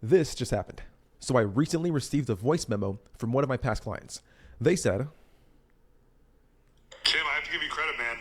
This just happened. So I recently received a voice memo from one of my past clients. They said, Tim, I have to give you credit, man.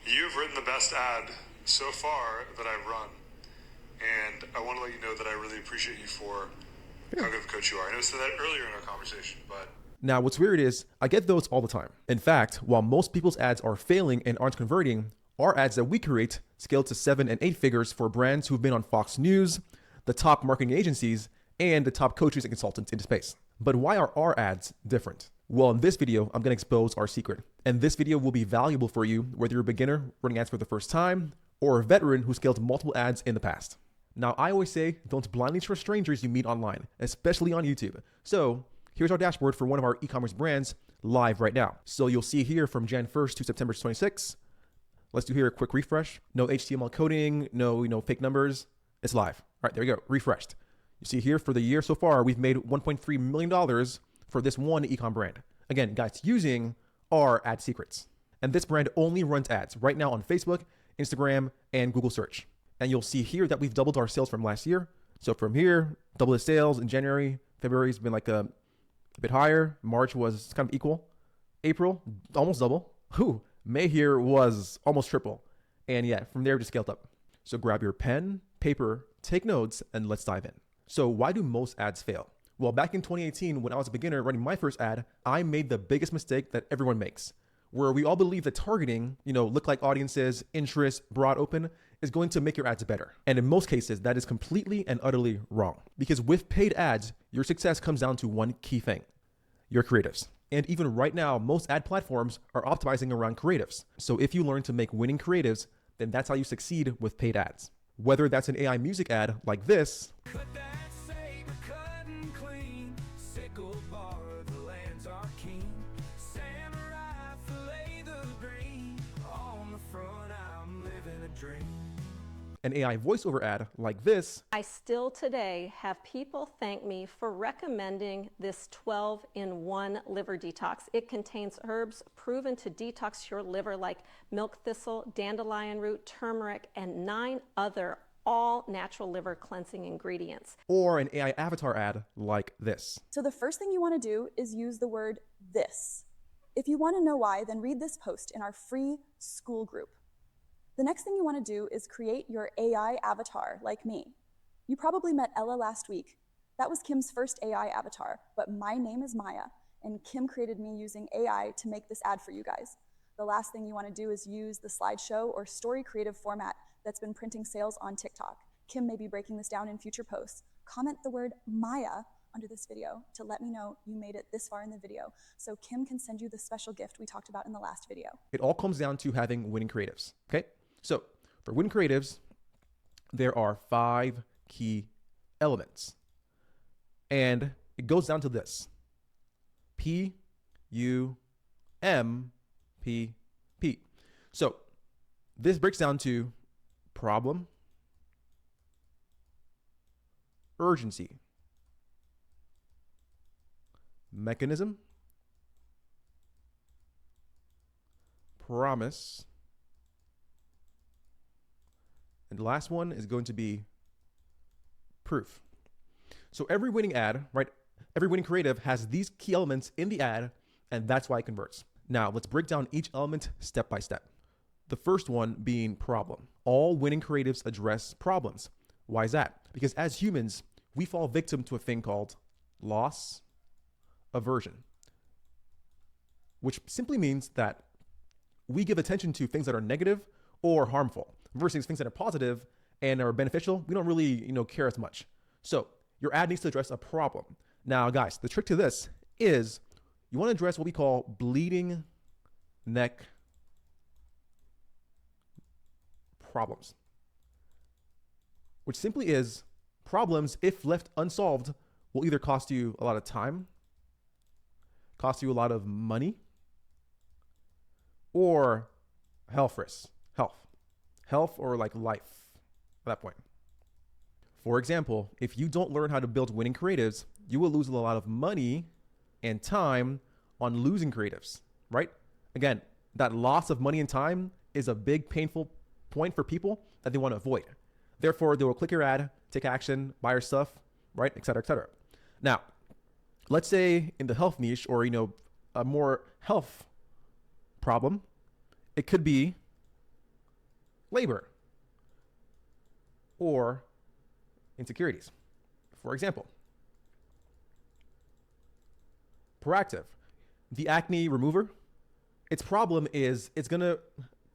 You've written the best ad so far that I've run. And I want to let you know that I really appreciate you for how good of a coach you are. I know I said that earlier in our conversation, but... Now what's weird is I get those all the time. In fact, while most people's ads are failing and aren't converting, our ads that we create scale to 7 and 8 figures for brands who've been on Fox News, the top marketing agencies, and the top coaches and consultants in the space. But why are our ads different? Well, in this video, I'm going to expose our secret. And this video will be valuable for you, whether you're a beginner running ads for the first time or a veteran who scaled multiple ads in the past. Now, I always say, don't blindly trust strangers you meet online, especially on YouTube. So here's our dashboard for one of our e-commerce brands live right now. So you'll see here from Jan 1st to September 26th. Let's do here a quick refresh. No HTML coding, no fake numbers. It's live. All right, there we go, refreshed. You see here for the year so far, we've made $1.3 million for this one e-com brand. Again, guys, using our ad secrets. And this brand only runs ads right now on Facebook, Instagram, and Google search. And you'll see here that we've doubled our sales from last year. So from here, double the sales in January. February has been like a bit higher. March was kind of equal. April, almost double. May here was almost triple. And yeah, from there, we just scaled up. So grab your pen, paper, take notes, and let's dive in. So why do most ads fail? Well, back in 2018, when I was a beginner running my first ad, I made the biggest mistake that everyone makes, where we all believe that targeting, look-like audiences, interest, broad open, is going to make your ads better. And in most cases, that is completely and utterly wrong. Because with paid ads, your success comes down to one key thing: your creatives. And even right now, most ad platforms are optimizing around creatives. So if you learn to make winning creatives, then that's how you succeed with paid ads. Whether that's an AI music ad like this, an AI voiceover ad like this, I still today have people thank me for recommending this 12-in-1 liver detox. It contains herbs proven to detox your liver like milk thistle, dandelion root, turmeric, and 9 other all natural liver cleansing ingredients. Or an AI avatar ad like this. So the first thing you want to do is use the word this. If you want to know why, then read this post in our free school group. The next thing you want to do is create your AI avatar like me. You probably met Ella last week. That was Kim's first AI avatar, but my name is Maya, and Kim created me using AI to make this ad for you guys. The last thing you want to do is use the slideshow or story creative format that's been printing sales on TikTok. Kim may be breaking this down in future posts. Comment the word Maya under this video to let me know you made it this far in the video, so Kim can send you the special gift we talked about in the last video. It all comes down to having winning creatives, okay? So for winning creatives, there are 5 key elements. And it goes down to this: P, U, M, P, P. So this breaks down to problem, urgency, mechanism, promise, and the last one is going to be proof. So every winning ad, right? Every winning creative has these key elements in the ad, and that's why it converts. Now let's break down each element step by step. The first one being problem. All winning creatives address problems. Why is that? Because as humans, we fall victim to a thing called loss aversion, which simply means that we give attention to things that are negative or harmful versus things that are positive and are beneficial. We don't really, care as much. So your ad needs to address a problem. Now, guys, the trick to this is you want to address what we call bleeding neck problems, which simply is problems, if left unsolved, will either cost you a lot of time, cost you a lot of money, or health risks, health or like life at that point. For example, if you don't learn how to build winning creatives, you will lose a lot of money and time on losing creatives, right? Again, that loss of money and time is a big painful point for people that they want to avoid. Therefore, they will click your ad, take action, buy your stuff, right? Et cetera, et cetera. Now, let's say in the health niche or, a more health problem, it could be labor or insecurities. For example, Proactiv, the acne remover, its problem is it's going to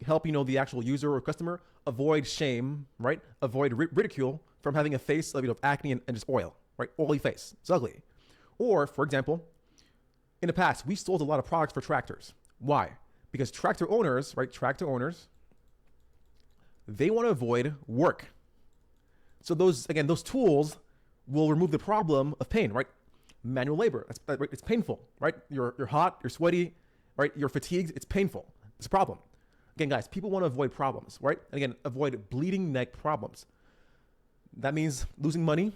help, the actual user or customer avoid shame, right? Avoid ridicule from having a face of, acne and just oil, right? Oily face. It's ugly. Or, for example, in the past, we sold a lot of products for tractors. Why? Because tractor owners, they want to avoid work. So those tools will remove the problem of pain, right? Manual labor, it's painful, right? You're hot, you're sweaty, right? You're fatigued, it's painful. It's a problem. Again, guys, people want to avoid problems, right? And again, avoid bleeding neck problems. That means losing money,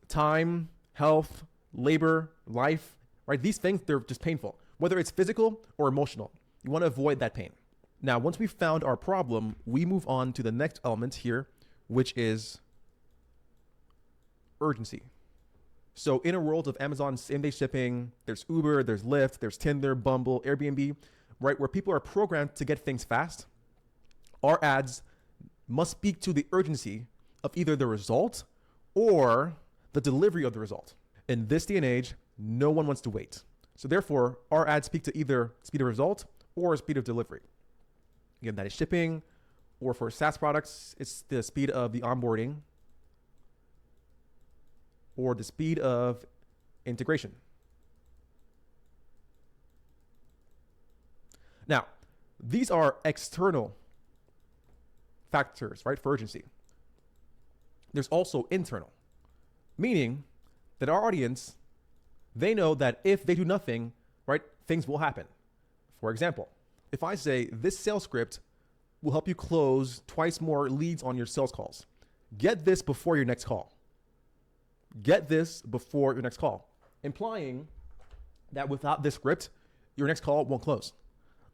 time, health, labor, life, right? These things, they're just painful, whether it's physical or emotional. You want to avoid that pain. Now, once we've found our problem, we move on to the next element here, which is urgency. So in a world of Amazon same-day shipping, there's Uber, there's Lyft, there's Tinder, Bumble, Airbnb, right, where people are programmed to get things fast, our ads must speak to the urgency of either the result or the delivery of the result. In this day and age, no one wants to wait. So therefore, our ads speak to either speed of result or speed of delivery. Again, that is shipping, or for SaaS products, it's the speed of the onboarding or the speed of integration. Now, these are external factors, right, for urgency. There's also internal, meaning that our audience, they know that if they do nothing, right, things will happen. For example, if I say this sales script will help you close twice more leads on your sales calls, get this before your next call. Get this before your next call, implying that without this script, your next call won't close.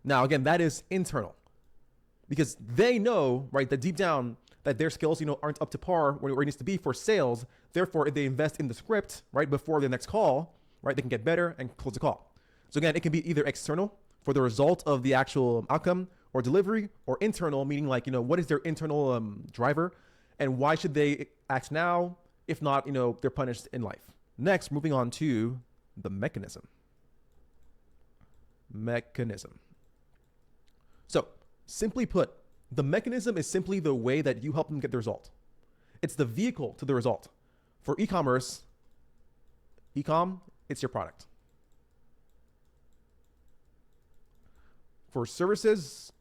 Now, again, that is internal because they know, right, that deep down that their skills, aren't up to par where it needs to be for sales. Therefore, if they invest in the script, right, before the next call, right, they can get better and close the call. So again, it can be either external for the result of the actual outcome or delivery, or internal, meaning like, what is their internal driver and why should they act now? If not, they're punished in life. Next, moving on to the mechanism. So simply put, the mechanism is simply the way that you help them get the result. It's the vehicle to the result. For e-commerce, it's your product. For services,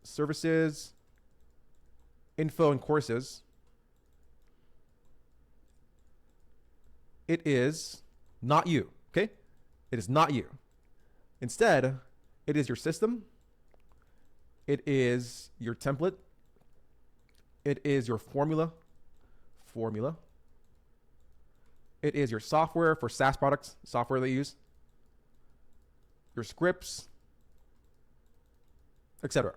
info and courses, it is not you, okay? It is not you. Instead, it is your system. It is your template. It is your formula. It is your software for SaaS products, software they use, your scripts, etc.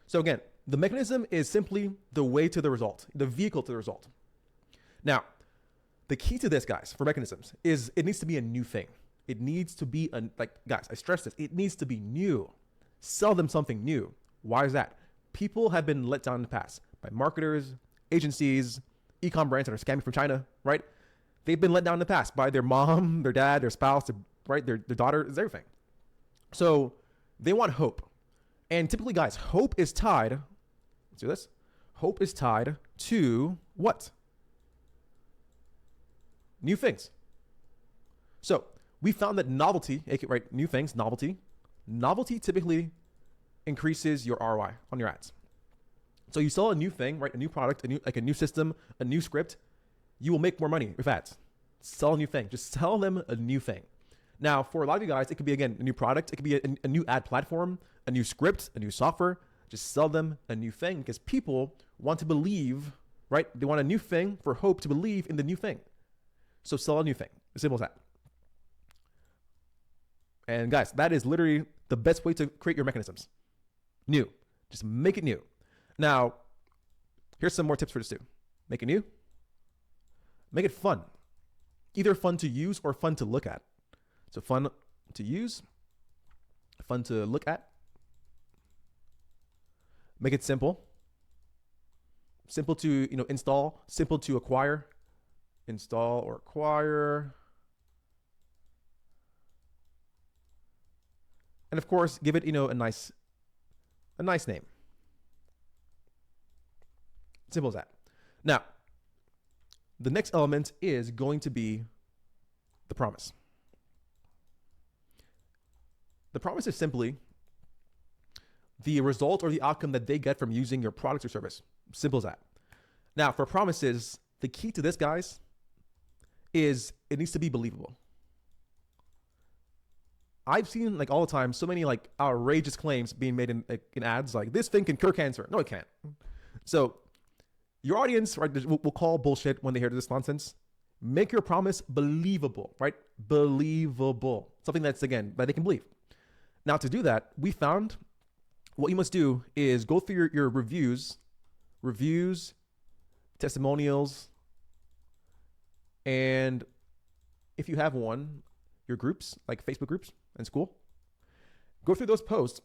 So again, the mechanism is simply the way to the result, the vehicle to the result. Now, the key to this, guys, for mechanisms is it needs to be a new thing. It needs to be guys, I stress this, it needs to be new. Sell them something new. Why is that? People have been let down in the past by marketers, agencies, e-com brands that are scamming from China, right? They've been let down in the past by their mom, their dad, their spouse, their daughter, everything. So they want hope. And typically, guys, hope is tied, let's do this. Hope is tied to what? New things. So we found that novelty, right? New things, novelty typically increases your ROI on your ads. So you sell a new thing, right? A new product, a new system, a new script, you will make more money with ads. Sell a new thing. Just sell them a new thing. Now, for a lot of you guys, it could be, again, a new product. It could be a new ad platform, a new script, a new software. Just sell them a new thing because people want to believe, right? They want a new thing for hope to believe in the new thing. So sell a new thing. As simple as that. And guys, that is literally the best way to create your mechanisms. New. Just make it new. Now, here's some more tips for this too. Make it new. Make it fun. either fun to use or fun to look at. So fun to use, fun to look at. Make it simple. Simple to, install, simple to acquire. Install or acquire. And of course, give it, a nice name. Simple as that. Now, the next element is going to be the promise. The promise is simply the result or the outcome that they get from using your product or service. Simple as that. Now, for promises, the key to this, guys, is it needs to be believable. I've seen all the time so many outrageous claims being made in ads like this thing can cure cancer. No, it can't. So your audience, right, will call bullshit when they hear this nonsense. Make your promise believable, right? Believable. Something that's, again, that they can believe. Now, to do that, we found what you must do is go through your reviews, testimonials, and if you have one, your groups, like Facebook groups in school. Go through those posts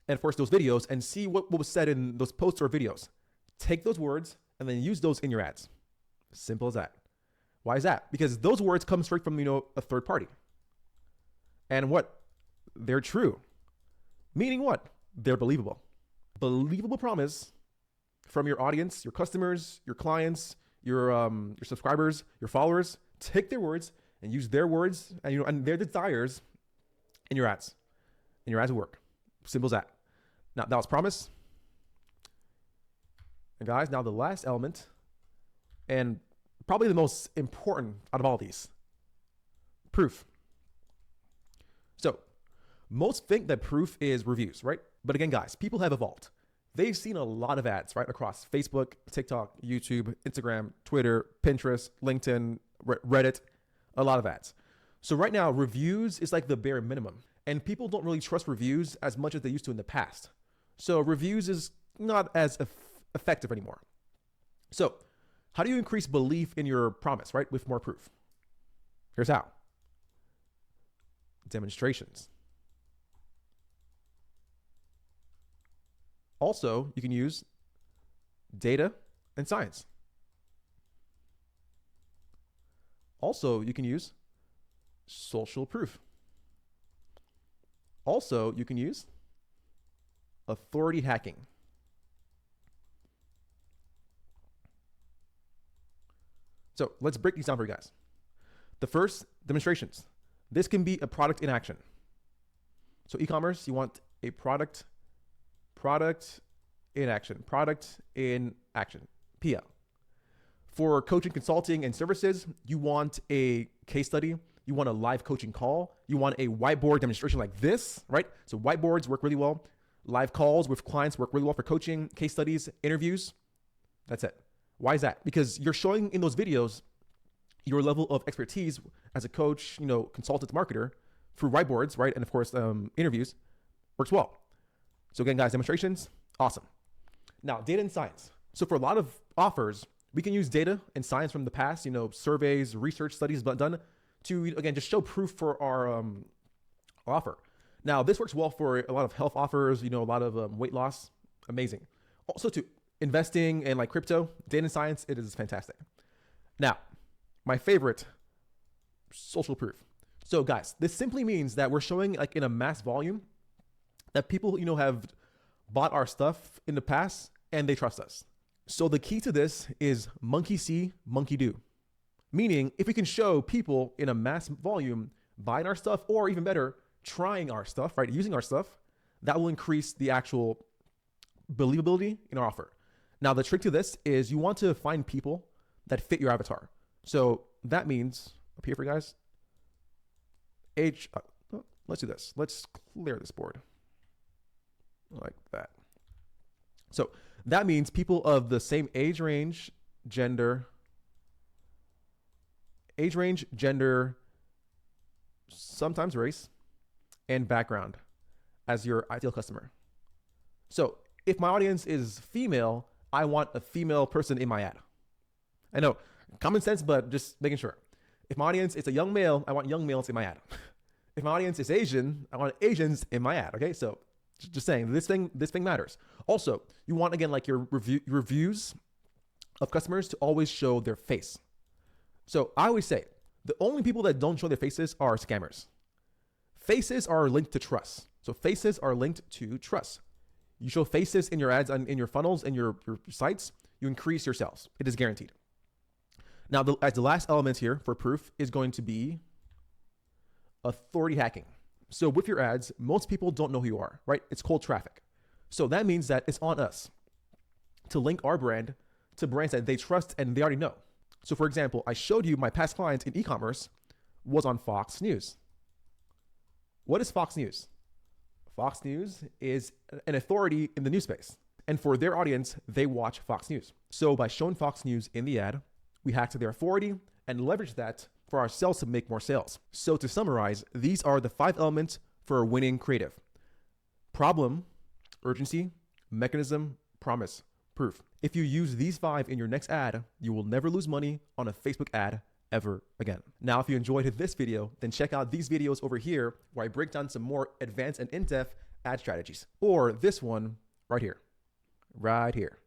and, of course, those videos and see what was said in those posts or videos. Take those words and then use those in your ads. Simple as that. Why is that? Because those words come straight from, a third party. And what? They're true. Meaning what? They're believable. Believable promise from your audience, your customers, your clients, your subscribers, your followers. Take their words and use their words and their desires in your ads. And your ads will work. Simple as that. Now, that was promise. And guys, now the last element, and probably the most important out of all these, proof. So most think that proof is reviews, right? But again, guys, people have evolved. They've seen a lot of ads, right? Across Facebook, TikTok, YouTube, Instagram, Twitter, Pinterest, LinkedIn, Reddit, a lot of ads. So right now, reviews is like the bare minimum. And people don't really trust reviews as much as they used to in the past. So reviews is not as effective anymore. So how do you increase belief in your promise, right? With more proof. Here's how. Demonstrations. Also, you can use data and science. Also, you can use social proof. Also, you can use authority hacking. So let's break these down for you guys. The first, demonstrations. This can be a product in action. So e-commerce, you want a product in action, PL. For coaching, consulting, and services, you want a case study, you want a live coaching call, you want a whiteboard demonstration like this, right? So whiteboards work really well. Live calls with clients work really well for coaching, case studies, interviews. That's it. Why is that? Because you're showing in those videos your level of expertise as a coach, consultant, marketer through whiteboards, right? And of course, interviews works well. So again, guys, demonstrations, awesome. Now, data and science. So for a lot of offers, we can use data and science from the past, surveys, research studies done to, again, just show proof for our offer. Now, this works well for a lot of health offers, a lot of weight loss, amazing. Also to investing and like crypto, data and science, it is fantastic. Now, my favorite, social proof. So guys, this simply means that we're showing like in a mass volume that people, have bought our stuff in the past and they trust us. So the key to this is monkey see, monkey do. Meaning if we can show people in a mass volume buying our stuff, or even better, trying our stuff, right? Using our stuff, that will increase the actual believability in our offer. Now, the trick to this is you want to find people that fit your avatar. So that means up here for you guys, let's do this. Let's clear this board like that. So that means people of the same age range, gender, sometimes race, and background as your ideal customer. So if my audience is female, I want a female person in my ad. I know, common sense, but just making sure. If my audience is a young male, I want young males in my ad. If my audience is Asian, I want Asians in my ad. Okay, so just saying this thing matters. Also, you want, again, like your reviews of customers to always show their face. So I always say the only people that don't show their faces are scammers. Faces are linked to trust. So faces are linked to trust. You show faces in your ads and in your funnels and your sites, you increase your sales. It is guaranteed. Now, as the last element here for proof is going to be authority hacking. So with your ads, most people don't know who you are, right? It's cold traffic. So that means that it's on us to link our brand to brands that they trust and they already know. So for example, I showed you my past client in e-commerce was on Fox News. What is Fox News? Fox News is an authority in the news space. And for their audience, they watch Fox News. So by showing Fox News in the ad, we hacked their authority and leverage that for ourselves to make more sales. So to summarize, these are the 5 elements for a winning creative: problem, urgency, mechanism, promise, proof. If you use these 5 in your next ad, you will never lose money on a Facebook ad ever again. Now, if you enjoyed this video, then check out these videos over here where I break down some more advanced and in-depth ad strategies, or this one right here.